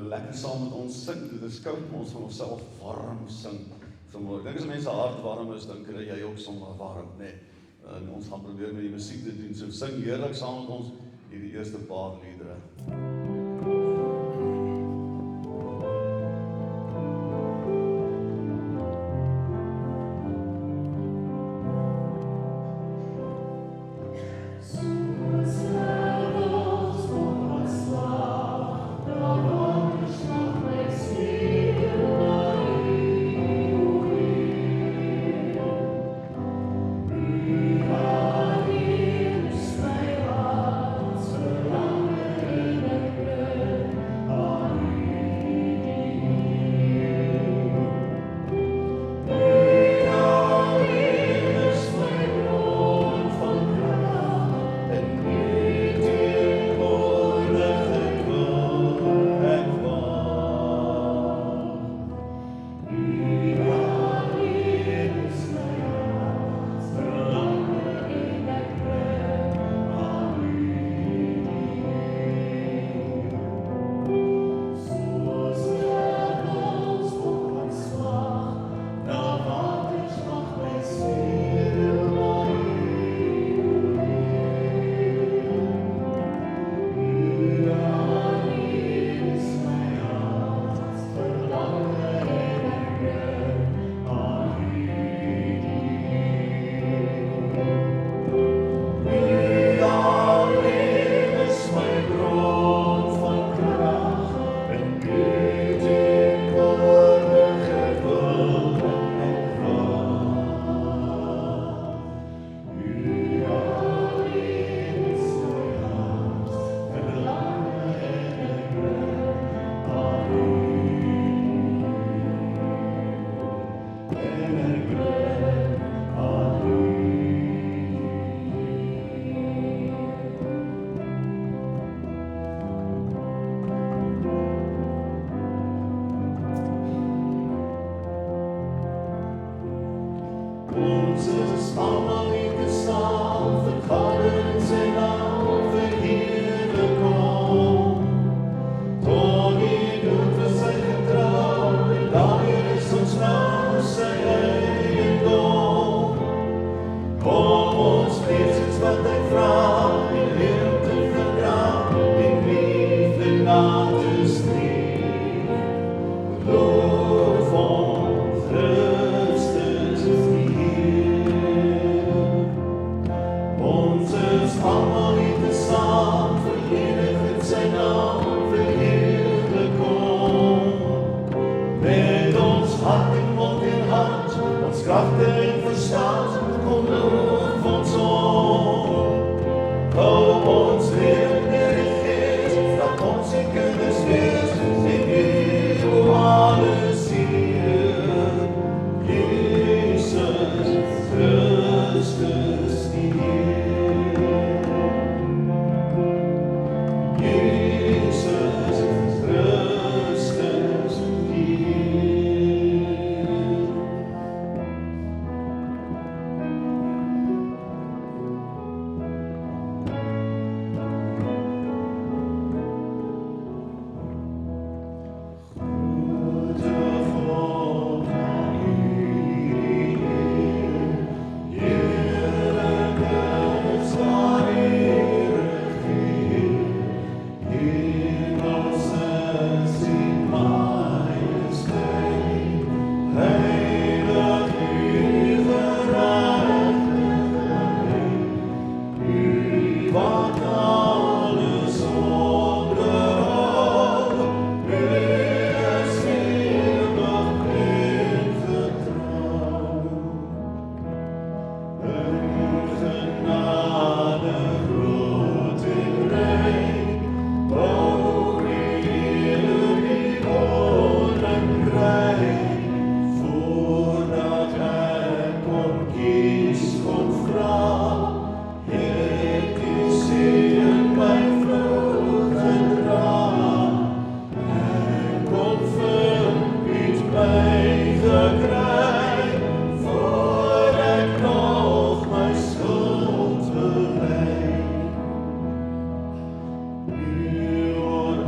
lekker saam met ons sing. Dit is koud, maar ons van onsself warm sing. Ek dink as mense hart warm is, dan kry jy ook sommer warm, nee. En ons gaan probeer met die musiek te doen. So sing heerlik saam met ons hierdie eerste paar liedere.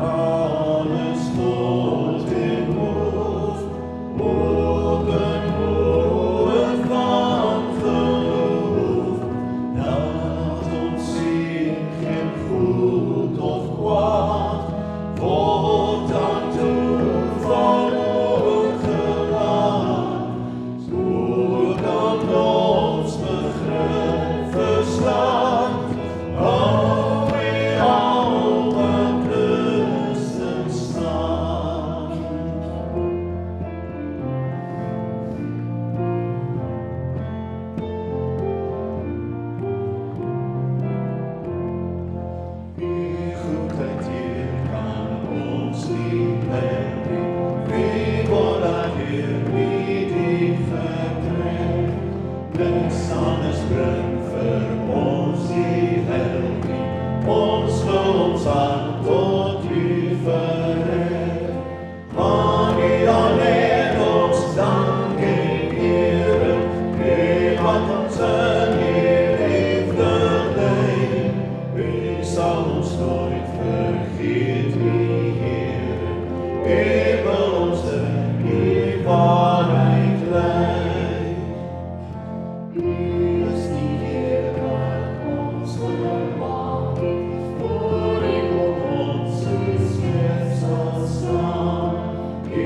Alles Johannes bring vir ons die heldie, ons wil ons hart tot U verhef. Maria net ons dank en ere, U wat ons in U liefde lei. U sal ons nooit vergeet, U Here. U wil ons in U waarheid lei. U is die Heer wat ons vermaak, voor U op ons skep sal staan. U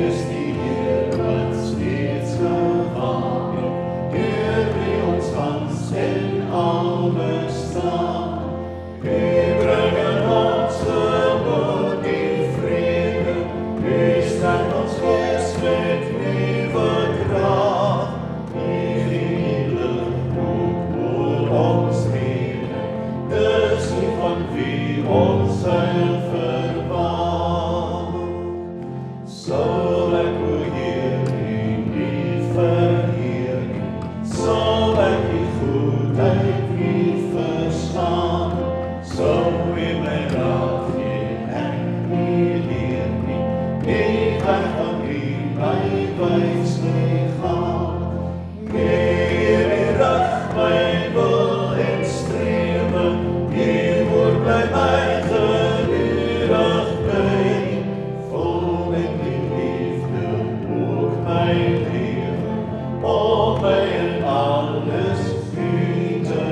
is die Heer wat steeds gewaak het, Heer wie ons gans en al bestaan. U bring in ons gemoed die vrede, U sterk ons gees met nuwe krag. U gee die lig ook oor ons rede, dis U van wie ons heil verwag. Sal ek o Heer U nie verheer nie, sal ek U goedheid nie verstaan, sal U my raad gee en nie leer nie, die weg van U my wys nie gaan. Heer, U rig my wil en strewe, U woord bly my gedurig by, vol met U liefde ook my lewe, om my in alles U te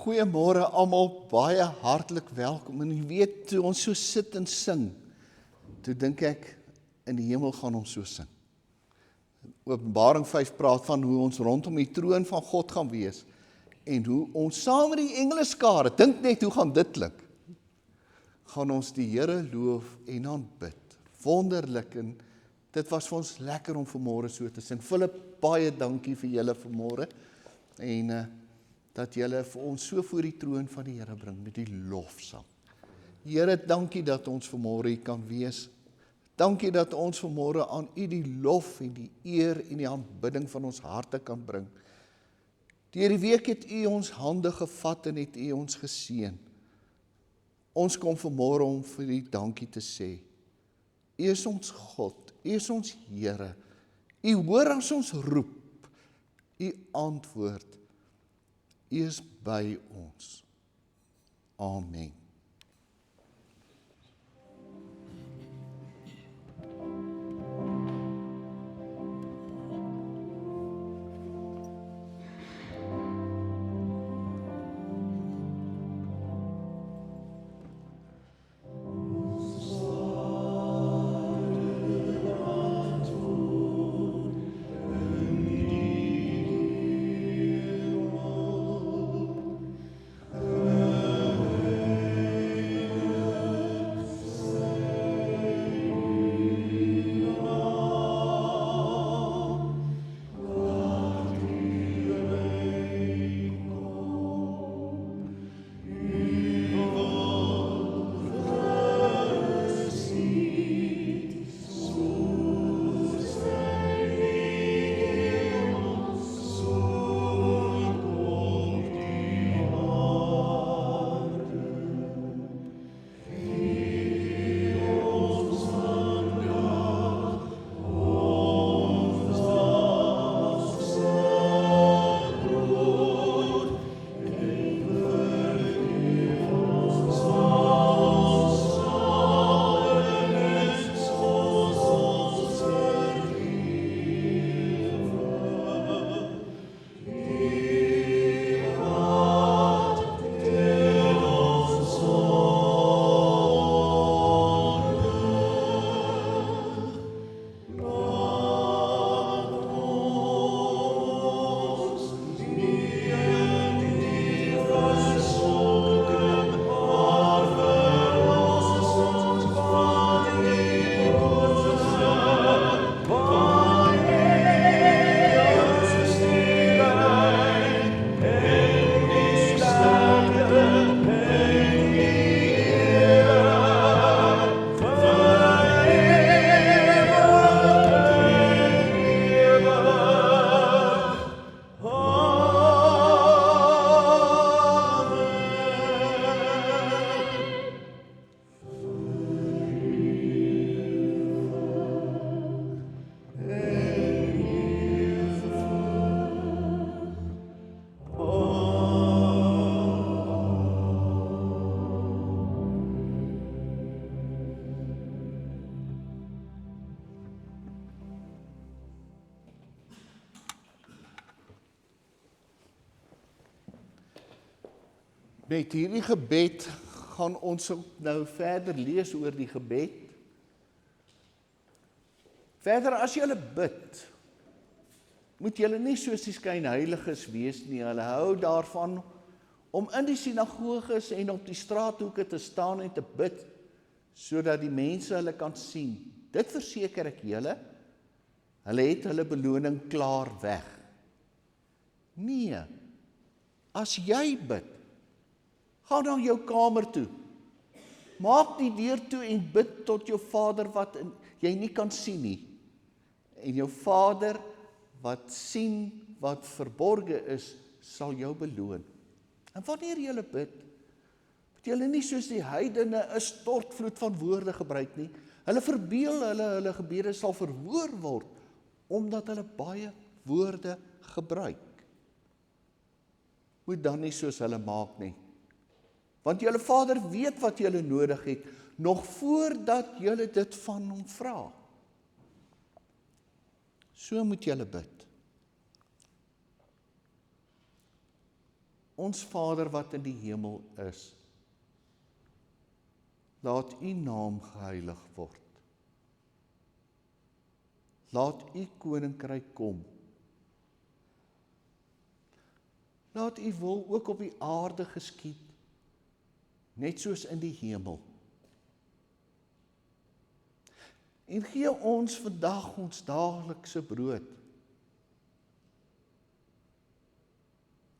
Goeiemôre almal, baie hartlik welkom. En jy weet, toe ons so sit en sing, toe dink ek, in die hemel gaan ons so sing. Openbaring 5 praat van hoe ons rondom die troon van God gaan wees, en hoe ons saam met die engeleskare, dink net hoe gaan dit klink, gaan ons die Here loof en aanbid. Wonderlik, en dit was vir ons lekker om vanmôre so te sing. Philip, baie dankie vir julle vanmôre, en dat julle vir ons so voor die troon van die Here bring met die lofsang. Here, dankie dat ons vanmôre hier kan wees. Dankie dat ons vanmôre aan U die lof en die eer en die aanbidding van ons harte kan bring. Deur die week het U ons hande gevat en het U ons geseën. Ons kom vanmôre om vir U dankie te sê. U is ons God, U is ons Here. U hoor as ons roep. U antwoord. U is by ons. Amen. Met hierdie gebed gaan ons ook nou verder lees oor die gebed. Verder, as julle bid, moet julle nie soos die skynheiliges wees nie. Hulle hou daarvan om in die sinagoges en op die straathoeke te staan en te bid, sodat die mense hulle kan sien. Dit verseker ek julle, hulle het hulle beloning klaar weg. Nee, as jy bid, ga na jou kamer toe. Maak die deur toe en bid tot jou Vader wat jy nie kan sien nie. En jou Vader wat sien wat verborge is, sal jou beloon. En wanneer jy bid, moet jy nie soos die heidene 'n stortvloed van woorde gebruik nie. Hulle verbeel hulle gebede sal verhoor word, omdat hulle baie woorde gebruik. Moet dan nie soos hulle maak nie. Want julle Vader weet wat julle nodig het, nog voordat julle dit van hom vra. So moet julle bid. ons Vader wat in die hemel is, laat u naam geheilig word. Laat u koninkryk kom. Laat u wil ook op die aarde geskied, net soos in die hemel. En gee ons vandag ons daaglikse brood.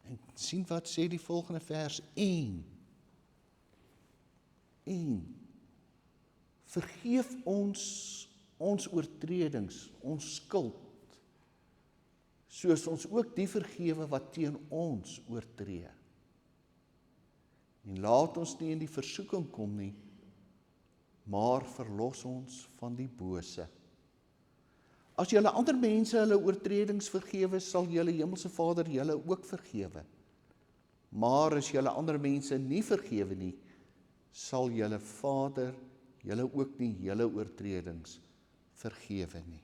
En sien wat sê die volgende vers 1. Vergeef ons oortredings, ons skuld, soos ons ook die vergewe wat teen ons oortree. En laat ons nie in die versoeking kom nie, maar verlos ons van die bose. As julle ander mense hulle oortredings vergewe, sal julle hemelse Vader julle ook vergewe. Maar as julle ander mense nie vergewe nie, sal julle Vader julle ook nie julle oortredings vergewe nie.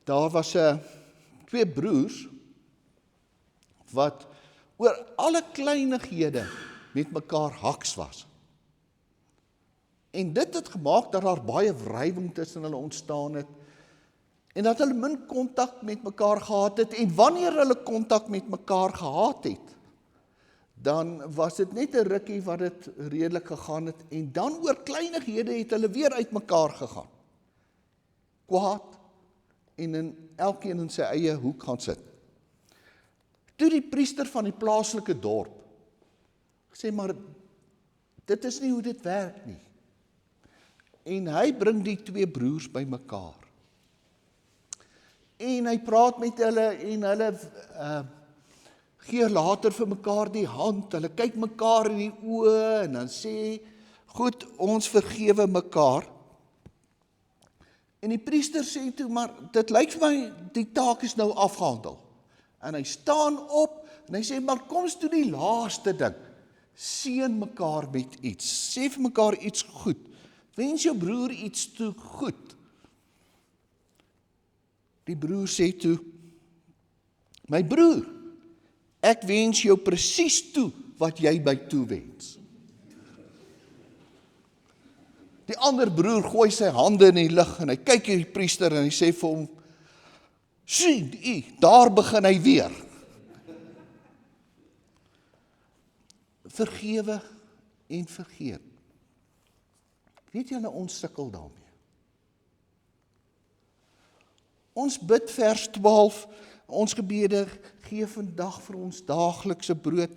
Daar was 2 broers wat oor alle kleinighede met mekaar haks was. En dit het gemaak dat daar baie wrywing tussen hulle ontstaan het en dat hulle min kontak met mekaar gehad het, en wanneer hulle kontak met mekaar gehad het, dan was dit net 'n rukkie wat dit redelik gegaan het, en dan oor kleinighede het hulle weer uit mekaar gegaan. Kwaad, en elkeen in sy eie hoek gaan sit. Toe die priester van die plaaslike dorp gesê, maar dit is nie hoe dit werk nie. En hy bring die 2 broers by mekaar. En hy praat met hulle en hulle gee later vir mekaar die hand, hulle kyk mekaar in die oë en dan sê, goed, ons vergewe mekaar. En die priester sê toe, maar dit lyk vir my, die taak is nou afgehandel. En hy staan op en hy sê, maar kom ons doen die laaste ding. Seën mekaar met iets. Sê vir mekaar iets goed. Wens jou broer iets toe goed. Die broer sê toe, my broer, ek wens jou presies toe wat jy my toewens. Die ander broer gooi sy hande in die lug en hy kyk hier die priester en hy sê vir hom, sien, daar begin hy weer. Vergewe en vergeet. Weet julle, ons sukkel daarmee. Ons bid vers 12, ons gebede, gee vandag vir ons daaglikse brood.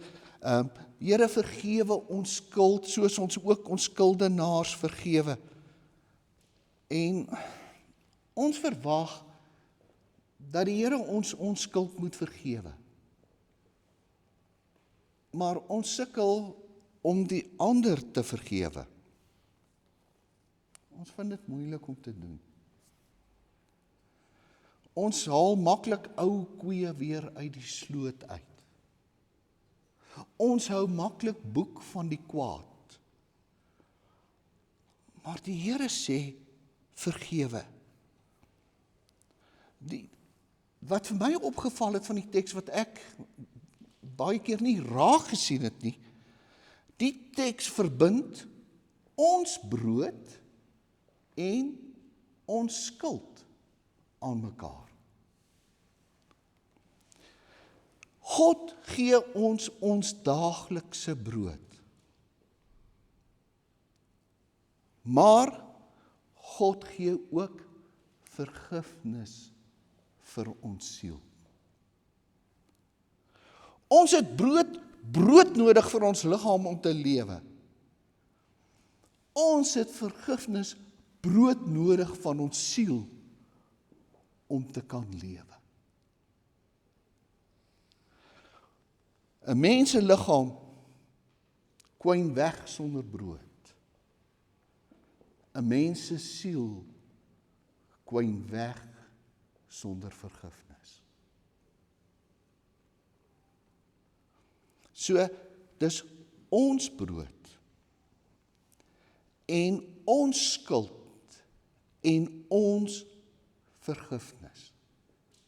Here, vergewe ons skuld, soos ons ook ons skuldenaars vergewe. En ons verwag dat die Here ons skuld moet vergewe. Maar ons sukkel om die ander te vergewe. Ons vind dit moeilik om te doen. Ons haal maklik ou koeie weer uit die sloot uit. Ons hou maklik boek van die kwaad. Maar die Here sê, vergewe. Wat vir my opgeval het van die teks wat ek baie keer nie raak gesien het nie, die teks verbind ons brood en ons skuld aan mekaar. God gee ons daaglikse brood. Maar God gee ook vergifnis vir ons siel. Ons het brood nodig vir ons liggaam om te lewe. Ons het vergifnis, brood nodig van ons siel om te kan lewe. 'n Mens se liggaam kwyn weg sonder brood. 'n Mens se siel kwyn weg sonder vergifnis. So, dis ons brood en ons skuld en ons vergifnis.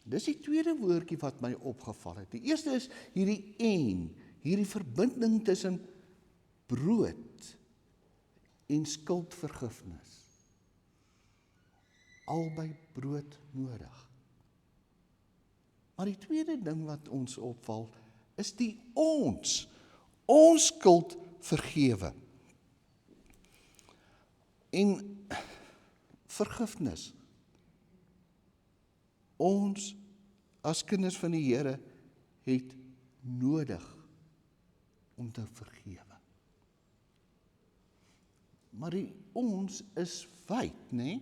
Dis die tweede woordjie wat my opgeval het. Die eerste is hierdie en, hierdie verbinding tussen brood en skuldvergifnis. Albei brood nodig. Maar die tweede ding wat ons opval, is die ons skuld vergewe. En vergifnis. Ons as kinders van die Here het nodig om te vergewe. Maar die ons is wyd, né?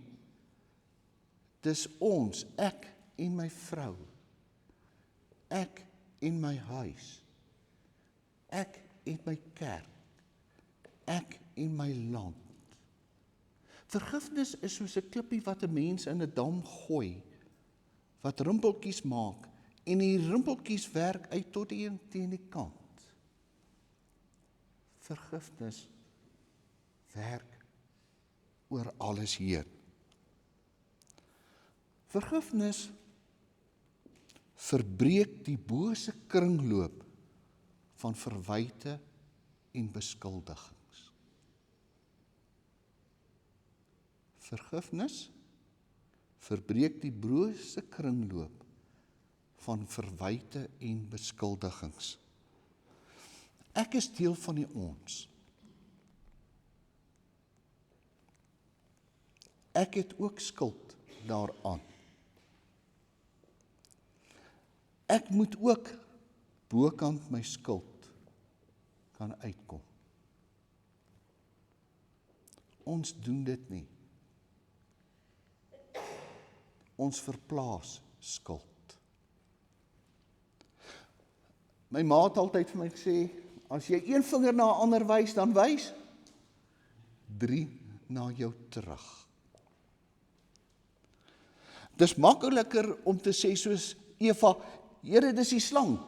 Dis ons, ek en my vrou, ek en my huis, ek en my kerk, ek en my land. Vergifnis is soos 'n klippie wat 'n mens in 'n dam gooi, wat rimpeltjies maak, en die rimpeltjies werk uit tot een teen die kant. Vergifnis werk oor alles heen. Vergifnis verbreek die bose kringloop van verwyte en beskuldigings. Vergifnis verbreek die bose kringloop van verwyte en beskuldigings. Ek is deel van die ons. Ek het ook skuld daaraan. Ek moet ook bokant my skuld kan uitkom. Ons doen dit nie. Ons verplaas skuld. My ma het altyd vir my gesê, as jy een vinger na 'n ander wys, dan wys 3 na jou terug. Dis makliker om te sê soos Eva, Here, dis die slang.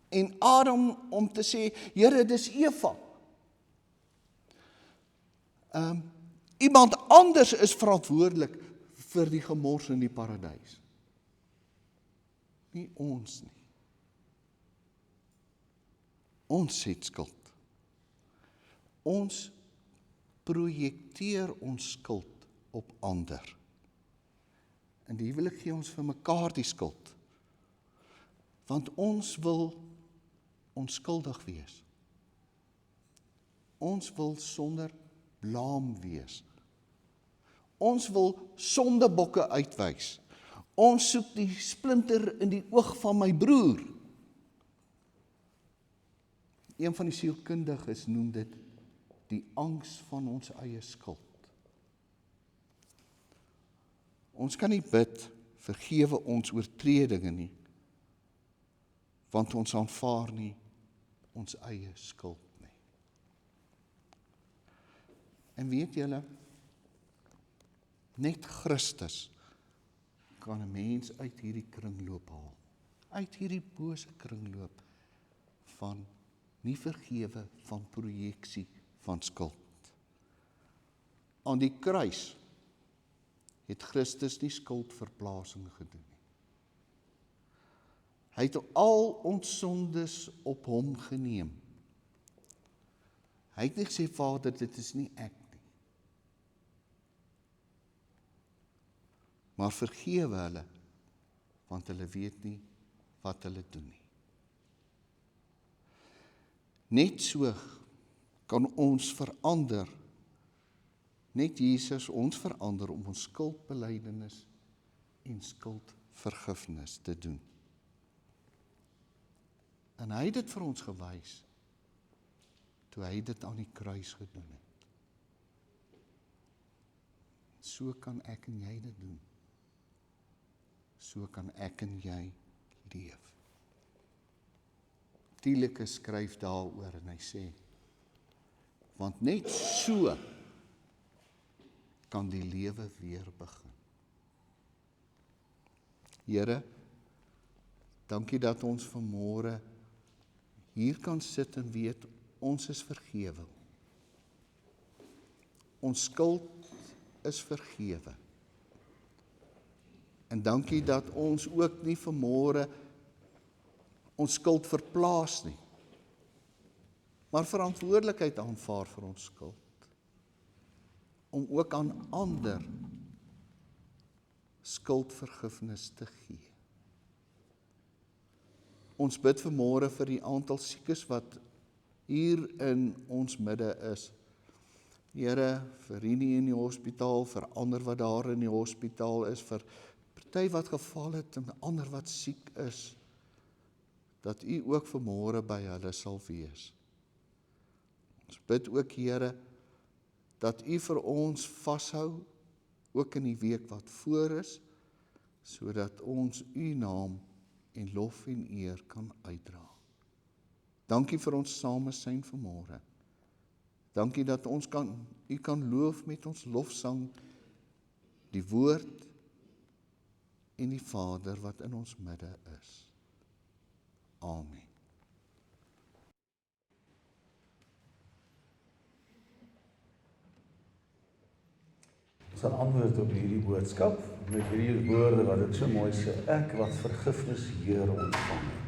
En Adam om te sê, Here, dis Eva. Iemand anders is verantwoordelik vir die gemors in die paradys. Nie ons nie. Ons het skuld. Ons projekteer ons skuld op ander. In die huwelik gee ons vir mekaar die skuld. Want ons wil onskuldig wees. Ons wil sonder blaam wees. Ons wil sondebokke uitwys. Ons soek die splinter in die oog van my broer. Een van die sielkundiges noem dit die angs van ons eie skuld. Ons kan nie bid, vergewe ons oortredinge nie, want ons aanvaar nie ons eie skuld nie. En weet julle, net Christus kan 'n mens uit hierdie kringloop haal, uit hierdie bose kringloop van nie vergewe, van projeksie, van skuld. Aan die kruis het Christus nie skuldverplasing gedoen nie. Hy het al ons sondes op hom geneem. Hy het nie gesê, Vader, dit is nie ek nie. Maar vergewe hulle, want hulle weet nie wat hulle doen nie. Net so kan ons verander, net Jesus ons verander om ons skuldbelydenis en skuldvergifnis te doen. En hy het dit vir ons gewys, toe hy dit aan die kruis gedoen het. So kan ek en jy dit doen. So kan ek en jy leef. Tielike skryf daaroor en hy sê, want net so kan die lewe weer begin. Here, dankie dat ons vanmôre hier kan sit en weet, ons is vergewe. Ons skuld is vergewe. En dankie dat ons ook nie vanmôre ons skuld verplaas nie, maar verantwoordelikheid aanvaar vir ons skuld, om ook aan ander skuldvergifnis te gee. Ons bid vanmôre vir die aantal siekes wat hier in ons midde is. Here, vir Rini in die hospitaal, vir ander wat daar in die hospitaal is, vir party wat geval het en ander wat siek is, dat U ook vanmôre by hulle sal wees. Ons bid ook, Here, dat U vir ons vashou, ook in die week wat voor is, sodat ons U naam en lof en eer kan uitdra. Dankie vir ons samesyn vanmôre. Dankie dat ons U kan loof met ons lofsang, die Woord en die Vader wat in ons midde is. Amen. Ons gaan antwoord op hierdie boodskap met hierdie woorde wat dit so mooi sê, ek wat vergifnis Here ontvang het.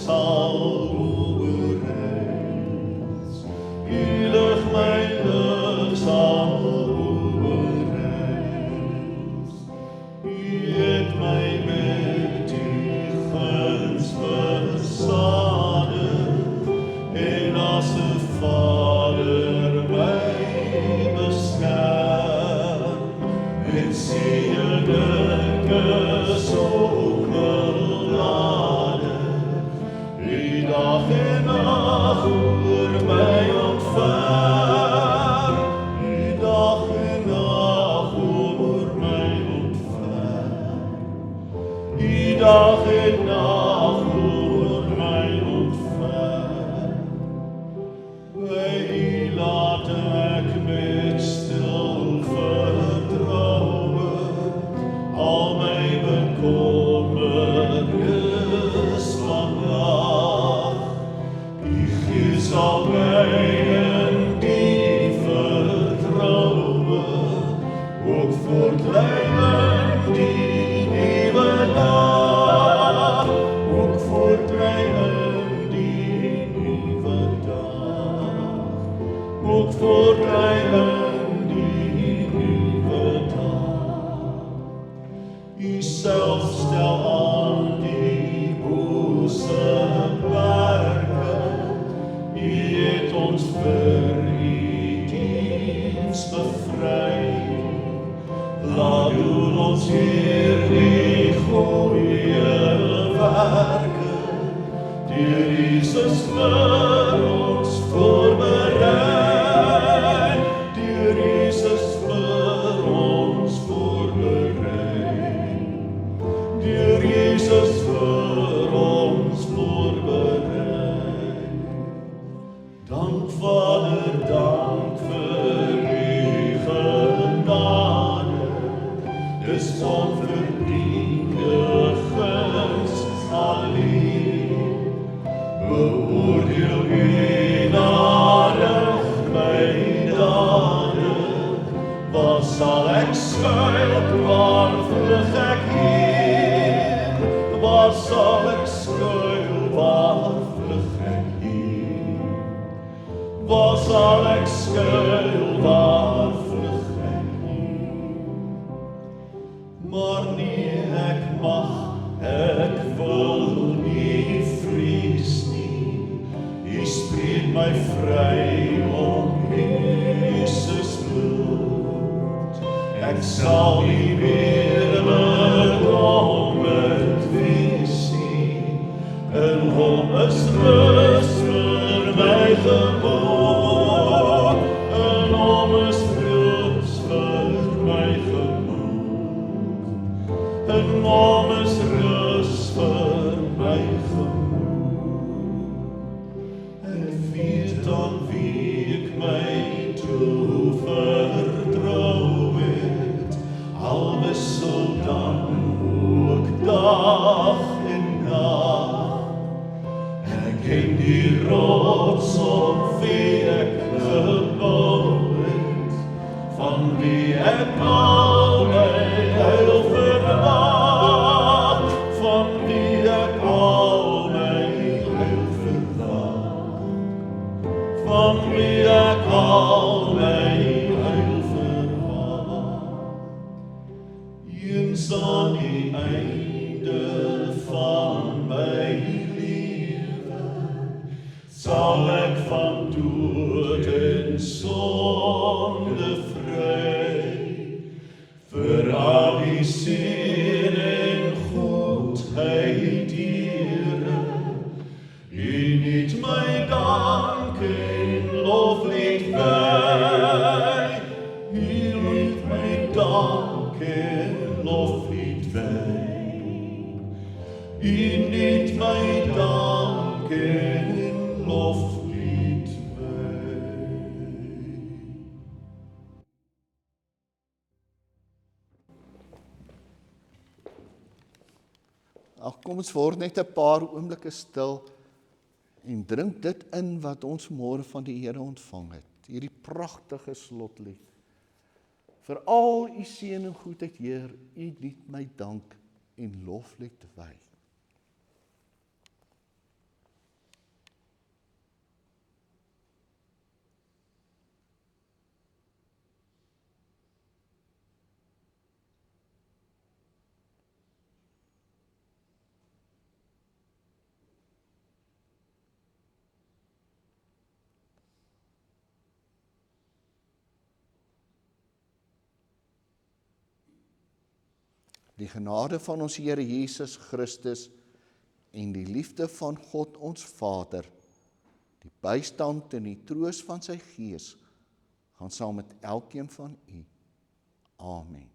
Sal dag en nag oor my ontferm. U dag en nag oor my ontferm. U dag en nag oor my ontferm. By U laat ek met stil vertroue al my bekommernis vandag. U Gees sal my in die vertroue ook voortlei in die nuwe dag. Ook voortlei in die nuwe dag. Ook voortlei in die nuwe dag. U self stel aan die bose berge. U het ons vir U diens bevry. Laat doen ons hierdie goeie werke deur Jesus vir ons voorberei. Deur Jesus vir ons voorberei. Deur Jesus vir ons voorberei. Dank Vader, dank vir U genade. Dis onverdiende guns alleen. Beoordeel U nadig my dade. Waar sal ek skuil, waar vlug ek heen? Waar sal ek skuil, waar vlug ek heen? Waar sal ek skuil, waar vlug ek heen? Maar nee, ek mag, ek wil nie vrees nie. U spreek my vry om Jesus bloed. Ek sal nie meer bekommerd wees nie. In Hom is rus vir my gemoed. In Hom is rus vir my gemoed. In Hom is rus vir my gemoed. En weet aan wie ek my toe vertrou het, al wissel dan ook dag en nag. Ek ken die rots op wie ek gebou het, van wie ek al my heil verwag, van wie ek al my heil verwag, van wie ek al my heil verwag. Eens aan die einde van my lewe sal ek van dood en sonde vry, vir al die seën en goedheid, Here. U niet my dank en loflied wy. U niet my dank en loflied wy. U niet my dank en loflied wy. Ag, kom ons word net 'n paar oomblikke stil en drink dit in wat ons môre van die Here ontvang het. Hierdie pragtige slotlied. Vir al U seën en goedheid, Heer, U niet my dank en loflied wy. Die genade van ons Here Jesus Christus en die liefde van God ons Vader, die bystand en die troos van sy Gees, gaan saam met elkeen van u. Amen.